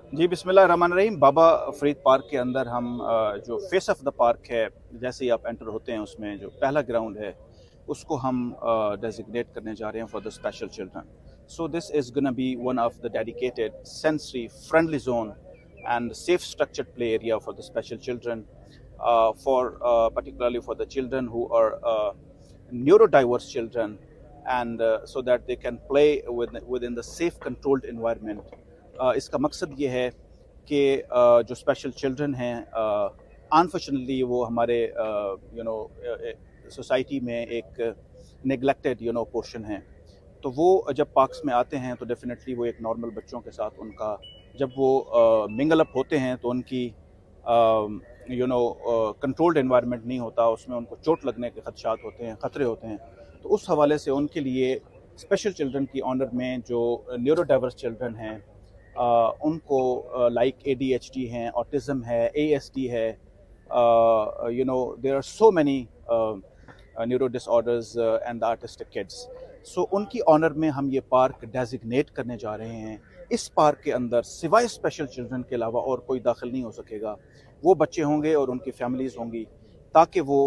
जी बिस्मिल्लाहिर्रहमानिर्रहीम। बाबा फरीद पार्क के अंदर हम जो फेस ऑफ द पार्क है, जैसे ही आप एंटर होते हैं उसमें जो पहला ग्राउंड है उसको हम डेजिग्नेट करने जा रहे हैं for the special children. So this is gonna be one of the dedicated sensory friendly zone and safe structured play area for the special children, particularly for the children who are neurodiverse children, and so that they can play within the safe controlled environment. इसका मकसद ये है कि जो special children हैं, unfortunately वो हमारे society में एक नेगलेक्टेड पोर्शन है. तो वो जब पार्क्स में आते हैं तो डेफिनेटली वो एक नॉर्मल बच्चों के साथ उनका जब वो मिंगल अप होते हैं तो उनकी कंट्रोल्ड एनवायरनमेंट नहीं होता, उसमें उनको चोट लगने के खदशात होते हैं, ख़तरे होते हैं. तो उस हवाले से उनके लिए स्पेशल चिल्ड्रन की ऑनर में जो न्यूरो डाइवर्स चिल्ड्रन हैं उनको लाइक ADHD हैं, ऑटिज़म है, ASD है, there are so many neuro disorders and the artistic kids. So उनकी ऑनर में हम ये पार्क डेजिग्नेट करने जा रहे हैं. इस पार्क के अंदर सिवाय स्पेशल चिल्ड्रन के अलावा और कोई दाखिल नहीं हो सकेगा. वो बच्चे होंगे और उनकी फैमिलीज़ होंगी ताकि वो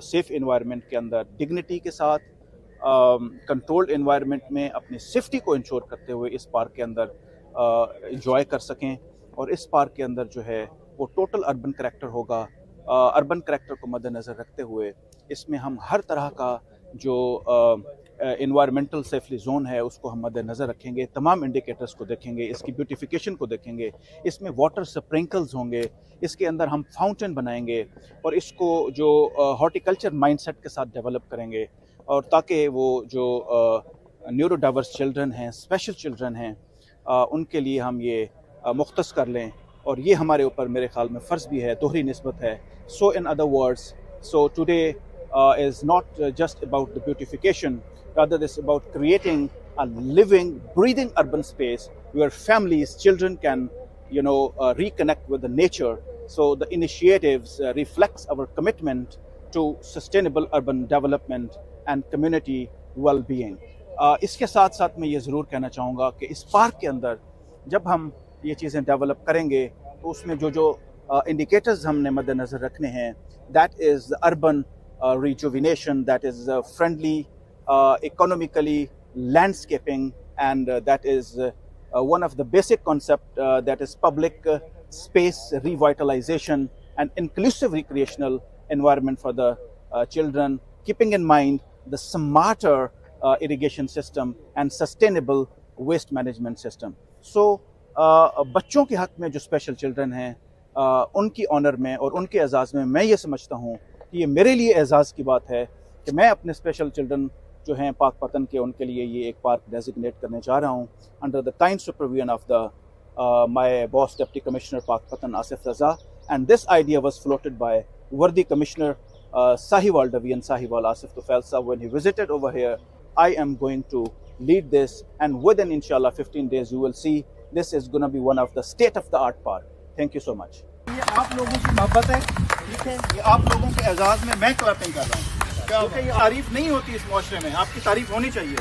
सेफ़ इन्वायरमेंट के अंदर डिग्निटी के साथ कंट्रोल्ड इन्वायरमेंट में अपनी सेफ्टी को इंश्योर करते हुए इस पार्क के अंदर इंजॉय कर सकें. और इस पार्क के अंदर जो है वो टोटल अर्बन करैक्टर होगा. अर्बन करैक्टर को मद्देनज़र रखते हुए इसमें हम हर तरह का जो इन्वायरमेंटल सेफली जोन है उसको हम मद्देनज़र रखेंगे. तमाम इंडिकेटर्स को देखेंगे, इसकी ब्यूटिफिकेशन को देखेंगे. इसमें वाटर स्प्रिंकल्स होंगे, इसके अंदर हम फाउंटेन बनाएंगे और इसको जो हॉर्टिकल्चर माइंडसेट के साथ डेवलप करेंगे. और ताकि वो जो न्यूरो डाइवर्स चिल्ड्रन हैं, स्पेशल चिल्ड्रन हैं, उनके लिए हम ये मुख्तस कर लें. और ये हमारे ऊपर मेरे ख्याल में फ़र्ज़ भी है, दोहरी निस्बत है. So in other words, so today is not just about the beautification, rather it's about creating a living, breathing urban space where families, children can, reconnect with the nature. So the initiatives reflects our commitment to sustainable urban development and community well-being. इसके साथ साथ मैं ये ज़रूर कहना चाहूँगा कि इस पार्क के अंदर जब हम ये चीज़ें डेवलप करेंगे तो उसमें जो इंडिकेटर्स हमने मद्देनज़र रखने हैं, that is the urban rejuvenation, that is friendly, economically landscaping, and that is one of the basic concept, that is public space revitalization and inclusive recreational environment for the children, keeping in mind the smarter irrigation system and sustainable waste management system. So बच्चों के हक़ में जो special children हैं उनकी honour में और उनके एजाज़ में मैं ये समझता हूँ कि ये मेरे लिए एजाज़ की बात है कि मैं अपने स्पेशल चिल्ड्रन जो हैं पाक पतन के, उनके लिए ये एक पार्क डेजिग्नेट करने जा रहा हूँ under the kind supervision of the my boss deputy commissioner Pakpattan Asif Raza. And this idea was floated by वर्दी commissioner Sahiwal Division Sahiwal Asif Tufail sir when he visited over here. I am going to lead this, and within inshallah 15 days you will see this is going to be one of the state of the art park. Thank you so much. ये आप लोगों की मोहब्बत है, ठीक है. ये आप लोगों के एजाज़ में मैं क्लैपिंग कर रहा हूँ क्योंकि ये तारीफ नहीं होती इस माशरे में, आपकी तारीफ होनी चाहिए.